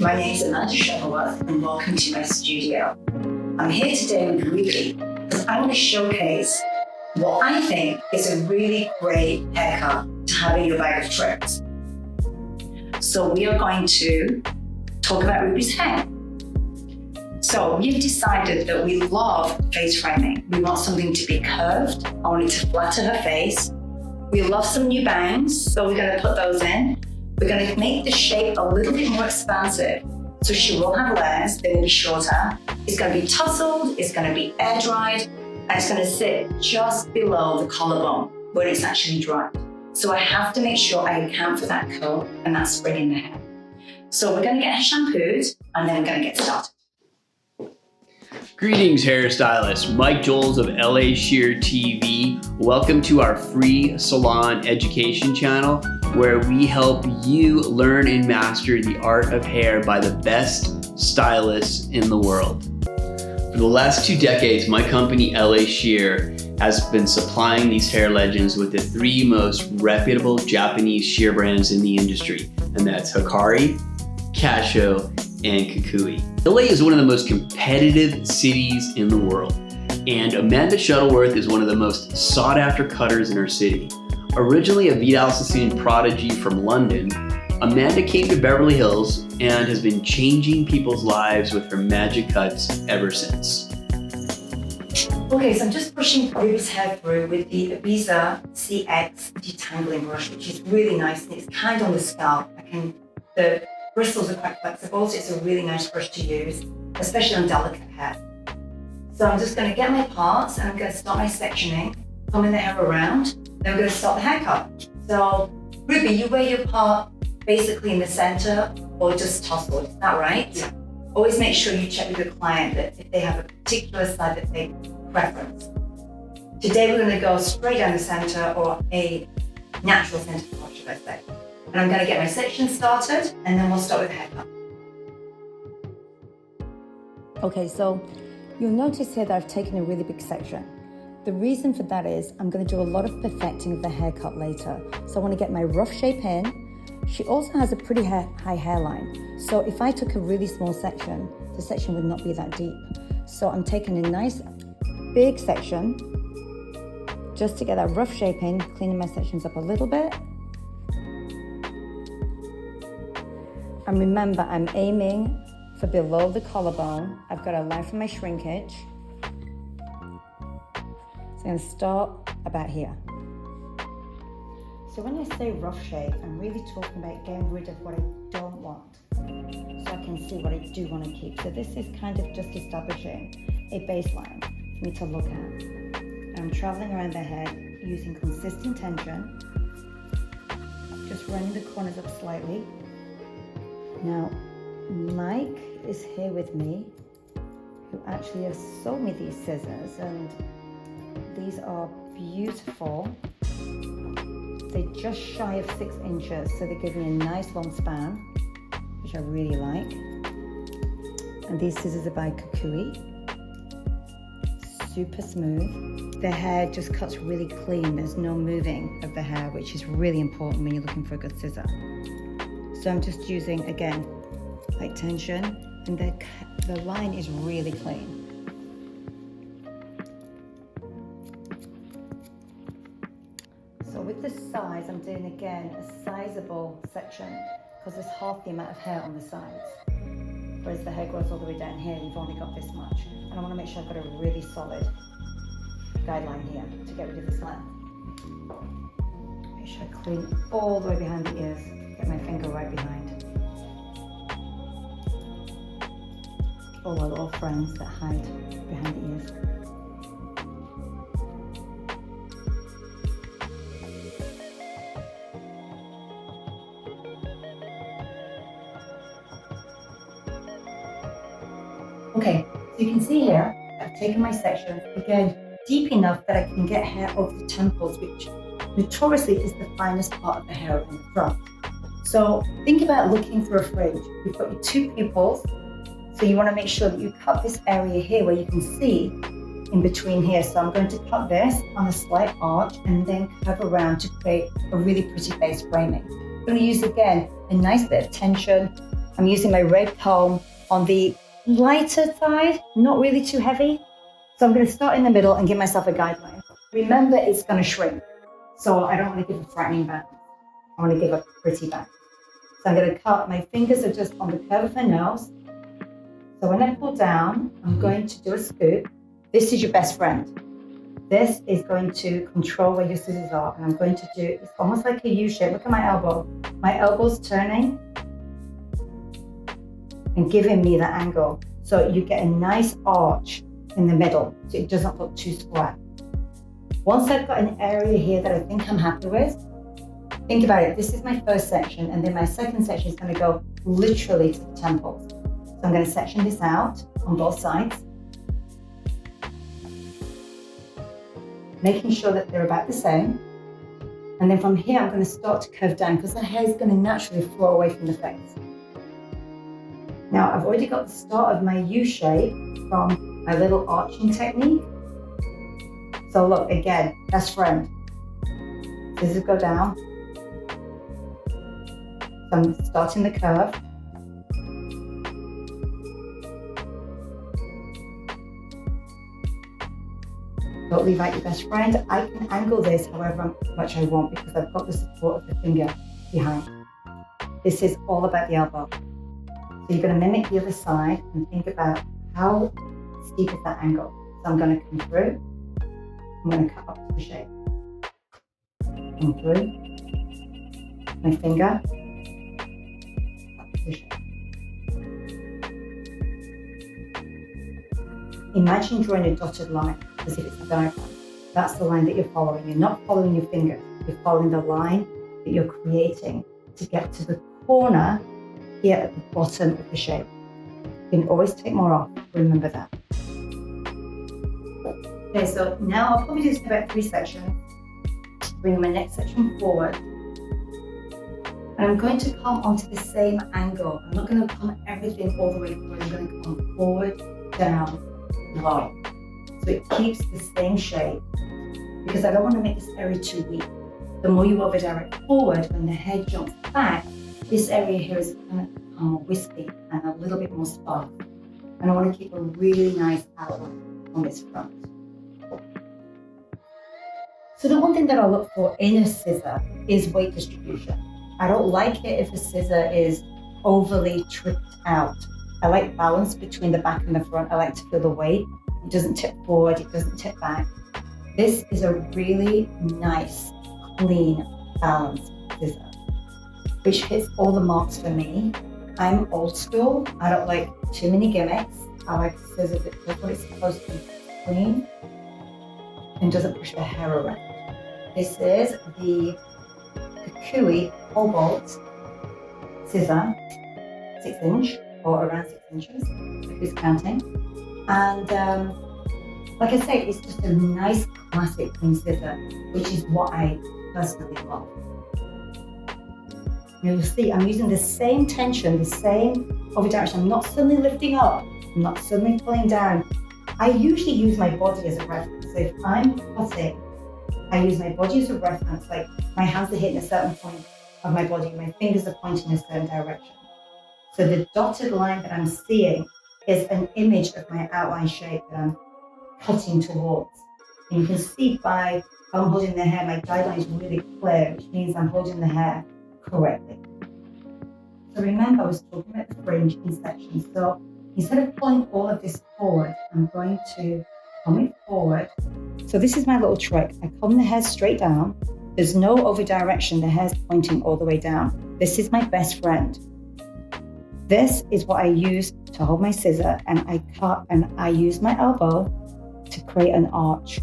My name is Amanda Shuttleworth and welcome to my studio. I'm here today with Ruby because I want to showcase what I think is a really great haircut to have in your bag of tricks. So we are going to talk about Ruby's hair. So we've decided that we love face framing. We want something to be curved. I want it to flatter her face. We love some new bangs, so we're going to put those in. We're going to make the shape a little bit more expansive. So she will have layers, they will be shorter. It's going to be tousled, it's going to be air dried, and it's going to sit just below the collarbone where it's actually dried. So I have to make sure I account for that curl and that spring in the hair. So we're going to get her shampooed and then we're going to get started. Greetings, hairstylists. Mike Joels of LA Shear TV. Welcome to our free salon education channel where we help you learn and master the art of hair by the best stylists in the world. For the last 2 decades, my company LA Shear has been supplying these hair legends with the 3 most reputable Japanese shear brands in the industry, and that's Hikari, Casio, and Kikui. LA is one of the most competitive cities in the world, and Amanda Shuttleworth is one of the most sought after cutters in our city. Originally a Ibiza prodigy from London, Amanda came to Beverly Hills and has been changing people's lives with her magic cuts ever since. Okay, so I'm just pushing Ruby's hair through with the Ibiza CX8 Detangling Brush, which is really nice and it's kind of on the scalp. The bristles are quite flexible, so it's a really nice brush to use, especially on delicate hair. So I'm just going to get my parts and I'm going to start my sectioning, combing the hair around, then I'm going to start the haircut. So Ruby, you wear your part basically in the center or just tousled, is that right? Yeah. Always make sure you check with your client that if they have a particular side that they preference. Today we're going to go straight down the center or a natural center part, should I say. And I'm going to get my section started and then we'll start with the haircut. Okay, so you'll notice here that I've taken a really big section. The reason for that is I'm going to do a lot of perfecting of the haircut later. So I want to get my rough shape in. She also has a pretty high hairline. So if I took a really small section, the section would not be that deep. So I'm taking a nice big section just to get that rough shape in, cleaning my sections up a little bit. And remember, I'm aiming for below the collarbone. I've got a line for my shrinkage. So I'm going to start about here. So when I say rough shape, I'm really talking about getting rid of what I don't want, so I can see what I do want to keep. So this is kind of just establishing a baseline for me to look at. And I'm traveling around the head using consistent tension, just running the corners up slightly. Now, Mike is here with me, who actually has sold me these scissors, and these are beautiful. They're just shy of 6 inches, so they give me a nice long span, which I really like. And these scissors are by Kikui. Super smooth. The hair just cuts really clean. There's no moving of the hair, which is really important when you're looking for a good scissor. So I'm just using, again, light tension, and the line is really clean. So with the size, I'm doing again a sizable section because there's half the amount of hair on the sides. Whereas the hair grows all the way down here, we've only got this much. And I want to make sure I've got a really solid guideline here to get rid of this length. Make sure I clean all the way behind the ears. Get my finger right behind. All our little friends that hide behind the ears. Okay, so you can see here, I've taken my sections, again, deep enough that I can get hair over the temples, which notoriously is the finest part of the hair on the front. So think about looking for a fringe. You've got your 2 pupils, so you want to make sure that you cut this area here where you can see in between here. So I'm going to cut this on a slight arch and then curve around to create a really pretty face framing. I'm going to use, again, a nice bit of tension, I'm using my red comb on the lighter side, not really too heavy. So I'm going to start in the middle and give myself a guideline. Remember, it's going to shrink. So I don't want to give a frightening back. I want to give a pretty back. So I'm going to cut, my fingers are just on the curve of my nose. So when I pull down, I'm going to do a scoop. This is your best friend. This is going to control where your scissors are. And I'm going to do, it's almost like a U shape. Look at my elbow. My elbow's turning and giving me that angle. So you get a nice arch in the middle, so it doesn't look too square. Once I've got an area here that I think I'm happy with, think about it. This is my first section, and then my second section is going to go literally to the temples. So I'm going to section this out on both sides, making sure that they're about the same. And then from here, I'm going to start to curve down because the hair is going to naturally flow away from the face. Now, I've already got the start of my U shape from my little arching technique. So look, again, best friend. Scissors go down. So I'm starting the curve. Don't leave out your best friend. I can angle this however much I want because I've got the support of the finger behind. This is all about the elbow. So you're going to mimic the other side and think about how steep is that angle. So I'm going to come through. I'm going to cut up to the shape. Come through. My finger. Up to the shape. Imagine drawing a dotted line as if it's a diagram. That's the line that you're following. You're not following your finger. You're following the line that you're creating to get to the corner here at the bottom of the shape. You can always take more off, remember that. Okay, so now I'll probably do this in about 3 sections. Bring my next section forward. And I'm going to come onto the same angle. I'm not going to come everything all the way through. I'm going to come forward, down, low. So it keeps the same shape because I don't want to make this area too weak. The more you over direct forward, when the head jumps back, this area here is kind of more wispy and a little bit more sparse. And I want to keep a really nice outline on this front. So the one thing that I look for in a scissor is weight distribution. I don't like it if a scissor is overly tripped out. I like balance between the back and the front. I like to feel the weight. It doesn't tip forward, it doesn't tip back. This is a really nice, clean, balanced scissor, which hits all the marks for me. I'm old school. I don't like too many gimmicks. I like a scissor that does what it's supposed to be, clean and doesn't push the hair around. This is the Kikui Cobalt scissor, 6-inch or around 6 inches, who's counting. And like I say, it's just a nice classic clean scissor, which is what I personally love. You'll see I'm using the same tension, the same over direction. I'm not suddenly lifting up, I'm not suddenly pulling down. I usually use my body as a reference. So if I'm cutting, I use my body as a reference, like my hands are hitting a certain point of my body, my fingers are pointing in a certain direction. So the dotted line that I'm seeing is an image of my outline shape that I'm cutting towards. And you can see by how I'm holding the hair, my guideline is really clear, which means I'm holding the hair correctly. So remember, I was talking about the fringe in sections. So instead of pulling all of this forward, I'm going to comb it forward. So this is my little trick. I comb the hair straight down. There's no over direction. The hair's pointing all the way down. This is my best friend. This is what I use to hold my scissor, and I cut and I use my elbow to create an arch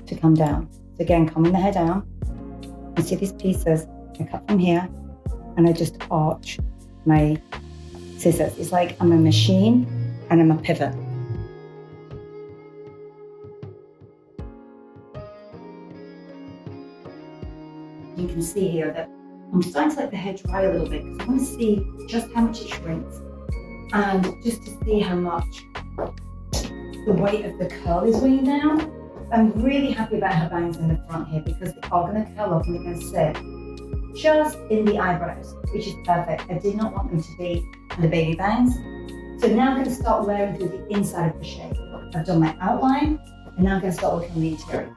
to come down. So again, combing the hair down. You see these pieces, I cut from here and I just arch my scissors. It's like I'm a machine and I'm a pivot. You can see here that I'm starting to let the hair dry a little bit because I want to see just how much it shrinks and just to see how much the weight of the curl is weighing down. I'm really happy about her bangs in the front here because they are going to curl up and they're going to sit just in the eyebrows, which is perfect. I did not want them to be and the baby bangs. So now I'm going to start layering through the inside of the shape. I've done my outline, and now I'm going to start working on the interior.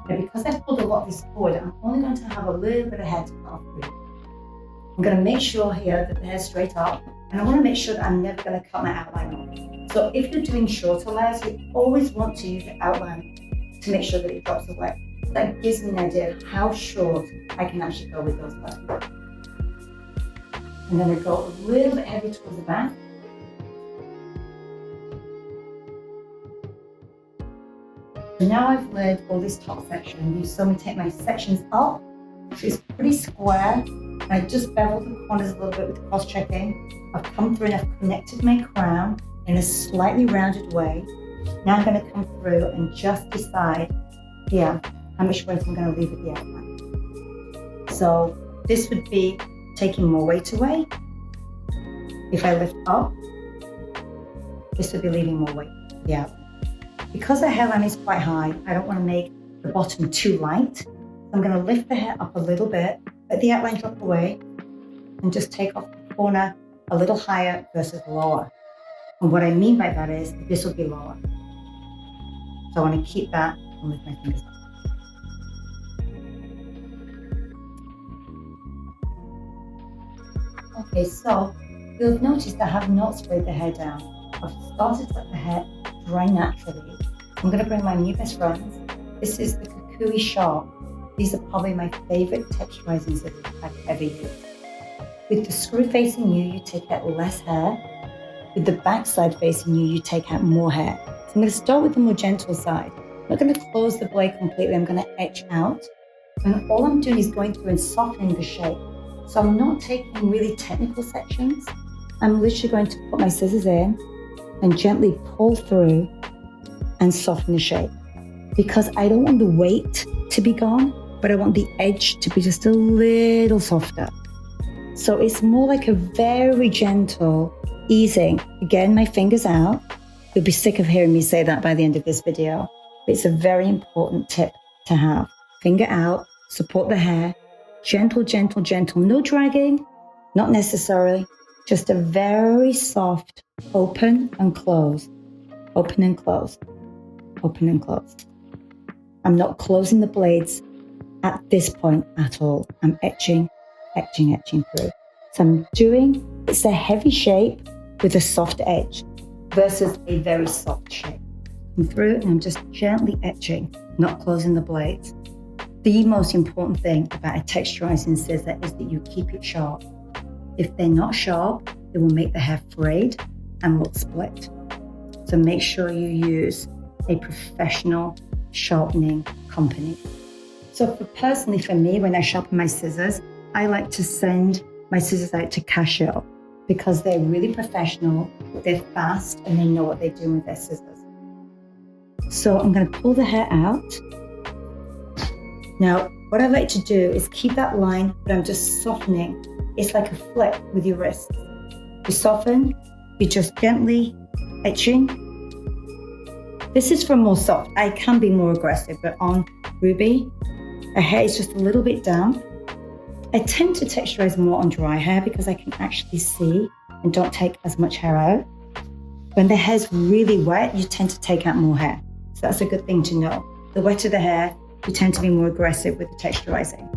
Now, because I've pulled a lot of this forward, I'm only going to have a little bit of hair to cut off with. I'm going to make sure here that the hair's straight up, and I want to make sure that I'm never going to cut my outline off. So if you're doing shorter layers, you always want to use the outline to make sure that it drops away. That gives me an idea of how short I can actually go with those layers. And then I go a little bit heavy towards the back. So now I've layered all this top section. You saw me take my sections up, so it's pretty square. I just beveled the corners a little bit with cross-checking. I've come through and I've connected my crown in a slightly rounded way. Now I'm going to come through and just decide here how much weight I'm going to leave at the outline. So this would be taking more weight away. If I lift up, this would be leaving more weight at the outline. Because the hairline is quite high, I don't want to make the bottom too light. I'm going to lift the hair up a little bit, let the outline drop away, and just take off the corner a little higher versus lower. And what I mean by that is this will be lower. So I want to keep that and lift my fingers up. Okay, so you'll notice that I have not sprayed the hair down. I've started to let the hair dry naturally. I'm going to bring my new best friends. This is the Kikui Shark. These are probably my favorite texturizing scissors I've ever used. With the screw facing you take out less hair. With the backside facing you take out more hair. So I'm going to start with the more gentle side. I'm not going to close the blade completely. I'm going to etch out. And all I'm doing is going through and softening the shape. So I'm not taking really technical sections. I'm literally going to put my scissors in and gently pull through and soften the shape. Because I don't want the weight to be gone, but I want the edge to be just a little softer. So it's more like a very gentle easing. Again, my fingers out. You'll be sick of hearing me say that by the end of this video. It's a very important tip to have. Finger out, support the hair. Gentle, gentle, gentle. No dragging, not necessarily. Just a very soft open and close. Open and close. Open and close. I'm not closing the blades at this point at all. I'm etching, etching, etching through. So I'm doing, it's a heavy shape with a soft edge versus a very soft shape. I'm through and I'm just gently etching, not closing the blades. The most important thing about a texturizing scissor is that you keep it sharp. If they're not sharp, it will make the hair frayed and look split. So make sure you use a professional sharpening company. So personally for me, when I sharpen my scissors, I like to send my scissors out to Casio because they're really professional, they're fast, and they know what they're doing with their scissors. So I'm going to pull the hair out. Now, what I like to do is keep that line, but I'm just softening. It's like a flick with your wrist. You soften, you just gently etching. This is for more soft. I can be more aggressive, but on Ruby, her hair is just a little bit damp. I tend to texturize more on dry hair because I can actually see and don't take as much hair out. When the hair's really wet, you tend to take out more hair. So that's a good thing to know. The wetter the hair, you tend to be more aggressive with the texturizing.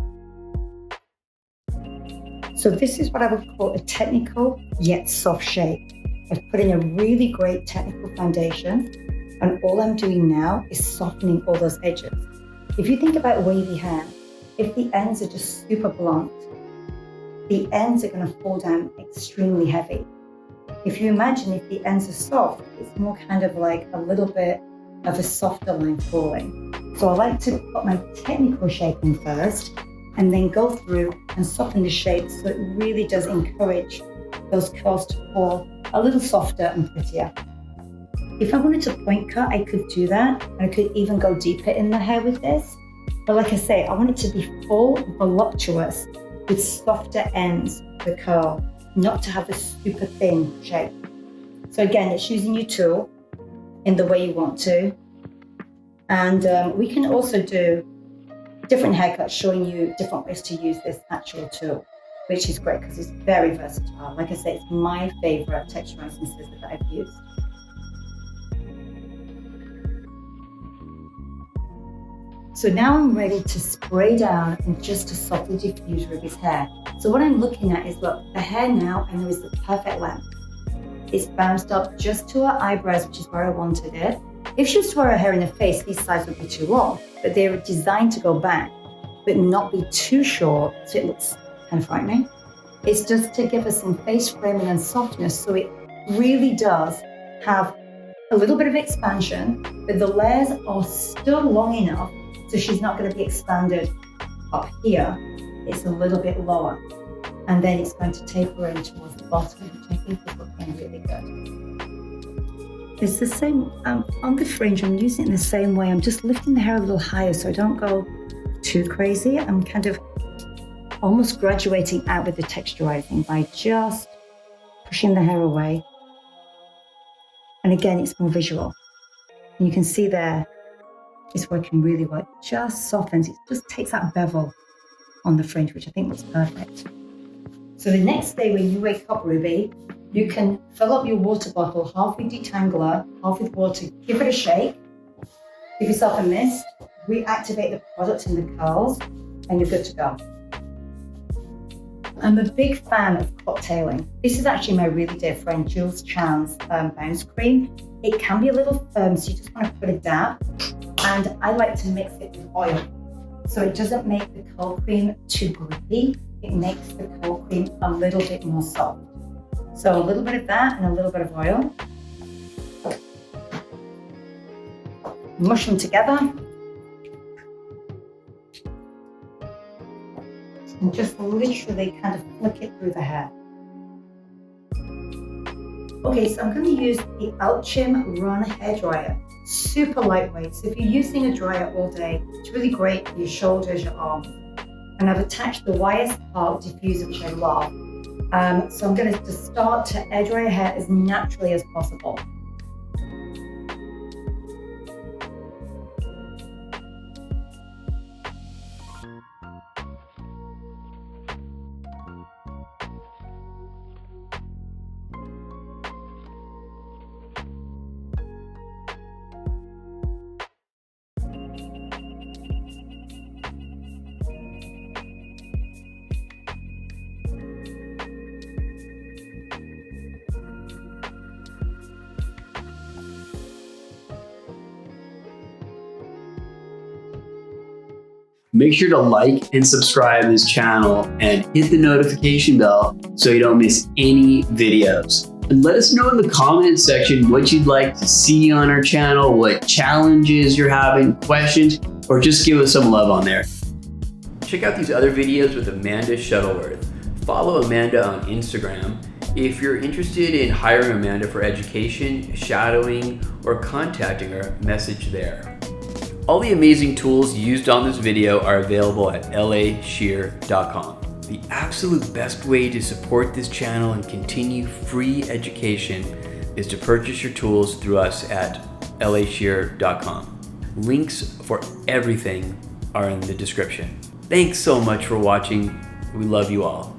So this is what I would call a technical yet soft shape. I've put in a really great technical foundation, and all I'm doing now is softening all those edges. If you think about wavy hair, if the ends are just super blunt, the ends are going to fall down extremely heavy. If you imagine if the ends are soft, it's more kind of like a little bit of a softer line falling. So I like to put my technical shape in first and then go through and soften the shape so it really does encourage those curls to fall a little softer and prettier. If I wanted to point cut, I could do that. And I could even go deeper in the hair with this. But like I say, I want it to be full, voluptuous, with softer ends of the curl, not to have a super thin shape. So again, it's using your tool in the way you want to. And we can also do different haircuts showing you different ways to use this actual tool. which is great because it's very versatile. Like I say, it's my favorite texturizing scissor that I've used. So now I'm ready to spray down and just to softly diffuse Ruby's hair. So what I'm looking at is, look, the hair now I know is the perfect length. It's bounced up just to her eyebrows, which is where I wanted it. If she was to wear her hair in the face, these sides would be too long, but they're designed to go back, but not be too short, so it looks kind of frightening. It's just to give us some face framing and softness, so it really does have a little bit of expansion, but the layers are still long enough so she's not going to be expanded up here. It's a little bit lower, and then it's going to taper in towards the bottom, which I think is looking really good. It's the same, on the fringe, I'm using it in the same way. I'm just lifting the hair a little higher so I don't go too crazy. I'm kind of almost graduating out with the texturizing by just pushing the hair away. And again, it's more visual. And you can see there, it's working really well. It just softens, it just takes that bevel on the fringe, which I think looks perfect. So the next day when you wake up, Ruby, you can fill up your water bottle, half with detangler, half with water, give it a shake, give yourself a mist, reactivate the product in the curls, and you're good to go. I'm a big fan of cocktailing. This is actually my really dear friend Jules Chan's bounce cream. It can be a little firm, so you just want to put a dab, and I like to mix it with oil. So it doesn't make the curl cream too grippy, it makes the curl cream a little bit more soft. So a little bit of that and a little bit of oil. Mush them together. And just literally kind of flick it through the hair. Okay, so I'm going to use the Elchim Run hairdryer. Super lightweight, so if you're using a dryer all day, it's really great for your shoulders, your arms. And I've attached the YS Spark diffuser, which I love. So I'm going to just start to air dry your hair as naturally as possible. Make sure to like and subscribe to this channel and hit the notification bell so you don't miss any videos. And let us know in the comments section what you'd like to see on our channel, what challenges you're having, questions, or just give us some love on there. Check out these other videos with Amanda Shuttleworth. Follow Amanda on Instagram. If you're interested in hiring Amanda for education, shadowing, or contacting her, message there. All the amazing tools used on this video are available at lashear.com. The absolute best way to support this channel and continue free education is to purchase your tools through us at lashear.com. Links for everything are in the description. Thanks so much for watching. We love you all.